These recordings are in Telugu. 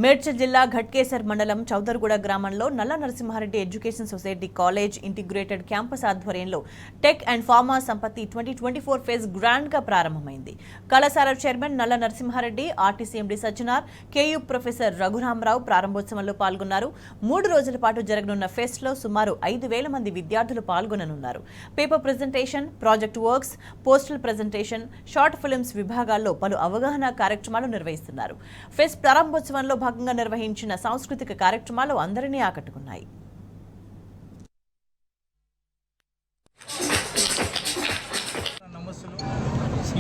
మేడ్చల్ జిల్లా ఘట్కేసర్ మండలం చౌదర్గూడ గ్రామంలో Nalla Narasimhareddy education society college integrated campus ఆధ్వర్యంలో టెక్ అండ్ ఫార్మా సంపత్తి 2024 ఫేజ్ గ్రాండ్ గా ప్రారంభమైంది. కళాశాల chairman Nalla Narasimhareddy, RTC MD Sajjanar, KU professor Raghuramarao ప్రారంభోత్సవంలో పాల్గొన్నారు. 3 రోజుల పాటు జరగనున్న ఫెస్ట్ లో సుమారు 5,000 మంది విద్యార్థులు పాల్గొననున్నారు. Paper presentation, project works, postal presentation, short films విభాగాల్లో పలు అవగాహన కార్యక్రమాలు నిర్వహిస్తున్నారు. ఫెస్ట్ ప్రారంభోత్సవంలో భాగంగా నిర్వహించిన సాంస్కృతిక కార్యక్రమాలు అందరినీ ఆకట్టుకున్నాయి.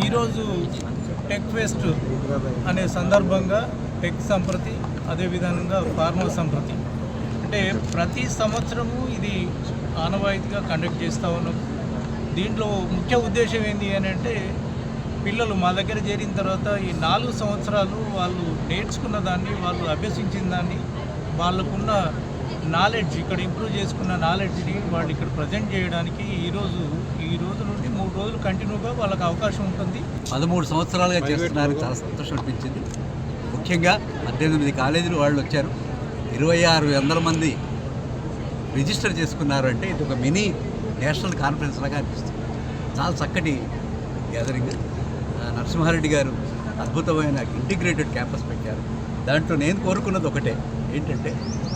ఈరోజు టెక్ ఫెస్ట్ అనే సందర్భంగా టెక్ సంప్రతి, అదేవిధంగా ఫార్మా సంప్రతి అంటే ప్రతి సంవత్సరము ఇది ఆనవాయితీగా కండక్ట్ చేస్తూ ఉన్నాం. దీంట్లో ముఖ్య ఉద్దేశం ఏంటి అని అంటే పిల్లలు మా దగ్గర చేరిన తర్వాత ఈ 4 సంవత్సరాలు వాళ్ళు నేర్చుకున్న దాన్ని, వాళ్ళు అభ్యసించిన దాన్ని, వాళ్ళకున్న నాలెడ్జ్, ఇక్కడ ఇంప్రూవ్ చేసుకున్న నాలెడ్జ్ని వాళ్ళు ఇక్కడ ప్రజెంట్ చేయడానికి ఈ రోజు నుండి 3 రోజులు కంటిన్యూగా వాళ్ళకి అవకాశం ఉంటుంది. 13 సంవత్సరాలుగా చేస్తున్నారని చాలా సంతోషం అనిపించింది. ముఖ్యంగా 18 కాలేజీలు వాళ్ళు వచ్చారు. 26,000 మంది రిజిస్టర్ చేసుకున్నారు. అంటే ఇది ఒక మినీ నేషనల్ కాన్ఫరెన్స్ లాగా అనిపిస్తుంది. చాలా చక్కటి గ్యాదరింగ్. నరసింహారెడ్డి గారు అద్భుతమైన ఇంటిగ్రేటెడ్ క్యాంపస్ పెట్టారు. దాంట్లో నేను కోరుకున్నది ఒకటే, ఏంటంటే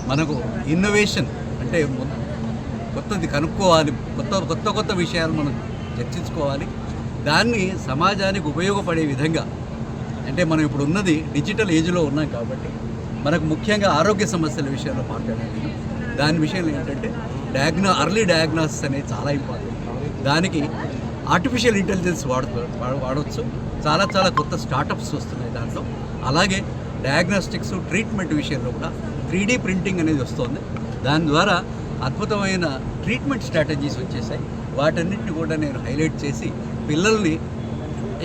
మనకు ఇన్నోవేషన్ అంటే కొత్తది కనుక్కోవాలి, కొత్త విషయాలు మనం చర్చించుకోవాలి. దాన్ని సమాజానికి ఉపయోగపడే విధంగా, అంటే మనం ఇప్పుడు ఉన్నది డిజిటల్ ఏజ్లో ఉన్నాం కాబట్టి మనకు ముఖ్యంగా ఆరోగ్య సమస్యల విషయంలో మాట్లాడాలి. దాని విషయంలో ఏంటంటే అర్లీ డయాగ్నోసిస్ అనేది చాలా ఇంపార్టెంట్. దానికి ఆర్టిఫిషియల్ ఇంటెలిజెన్స్ వాడవచ్చు. చాలా కొత్త స్టార్టప్స్ వస్తున్నాయి దాంట్లో. అలాగే డయాగ్నోస్టిక్స్, ట్రీట్మెంట్ విషయంలో కూడా 3D ప్రింటింగ్ అనేది వస్తుంది. దాని ద్వారా అద్భుతమైన ట్రీట్మెంట్ స్ట్రాటజీస్ వచ్చేసాయి. వాటన్నిటిని కూడా నేను హైలైట్ చేసి పిల్లల్ని,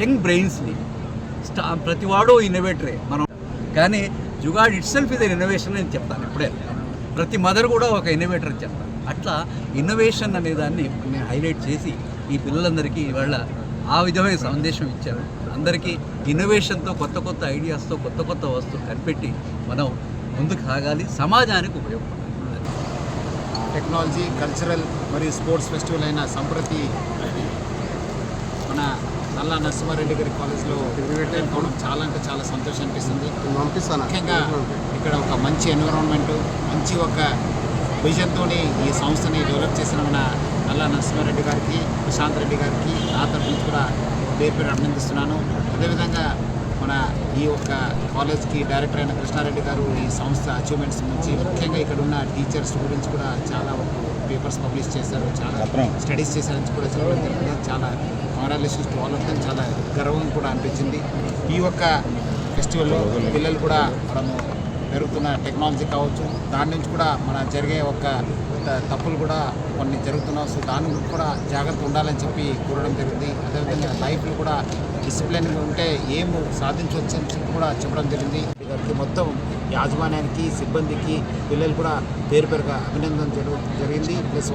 యంగ్ బ్రెయిన్స్ని, ప్రతివాడో ఇన్నోవేటరే మనం, కానీ జుగాడ్ ఇట్ సెల్ఫ్ ఇది ఇన్నోవేషన్ అని చెప్తాను. ఇప్పుడే ప్రతి మదర్ కూడా ఒక ఇన్నోవేటర్ అని చెప్తాను. అట్లా ఇన్నోవేషన్ అనే దాన్ని నేను హైలైట్ చేసి ఈ పిల్లలందరికీ ఇవాళ ఆ విధమైన సందేశం ఇచ్చారు. అందరికీ ఇన్నోవేషన్తో, కొత్త ఐడియాస్తో కొత్త వస్తువులు కనిపెట్టి మనం ముందుకు సాగాలి, సమాజానికి ఉపయోగపడాలి. టెక్నాలజీ, కల్చరల్ మరియు స్పోర్ట్స్ ఫెస్టివల్ అయిన సంప్రతి మన నల్ల నరసింహారెడ్డి గారి కాలేజ్లో కావడం చాలా అంటే చాలా సంతోషం అనిపిస్తుంది. ముఖ్యంగా ఇక్కడ ఒక మంచి ఎన్విరాన్మెంట్, మంచి ఒక విజన్తో ఈ సంస్థని డెవలప్ చేసిన మన నల్ల నరసింహారెడ్డి గారికి, ప్రశాంత్ రెడ్డి గారికి నా తరఫు నుంచి కూడా పేరు అభినందిస్తున్నాను. అదేవిధంగా మన ఈ యొక్క కాలేజ్కి డైరెక్టర్ అయిన కృష్ణారెడ్డి గారు ఈ సంస్థ అచీవ్మెంట్స్ నుంచి, ముఖ్యంగా ఇక్కడ ఉన్న టీచర్స్ గురించి కూడా చాలా పేపర్స్ పబ్లిష్ చేశారు, చాలా స్టడీస్ చేశారని కూడా చెప్పడం జరిగింది. చాలా congratulations to all of them. చాలా గర్వం కూడా అనిపించింది. ఈ యొక్క ఫెస్టివల్లో పిల్లలు కూడా మనము పెరుగుతున్న టెక్నాలజీ కావచ్చు, దాని నుంచి కూడా మన జరిగే ఒక తప్పులు కూడా కొన్ని జరుగుతున్నాయి. సో దాని గురించి కూడా జాగ్రత్త ఉండాలని చెప్పి కోరడం జరిగింది. అదేవిధంగా లైఫ్లో కూడా డిసిప్లిన్గా ఉంటే ఏం సాధించవచ్చు అని చెప్పి కూడా చెప్పడం జరిగింది. గారికి మొత్తం యాజమాన్యానికి, సిబ్బందికి, పిల్లలు కూడా పేరుగా అభినందన జరిగింది. ప్లస్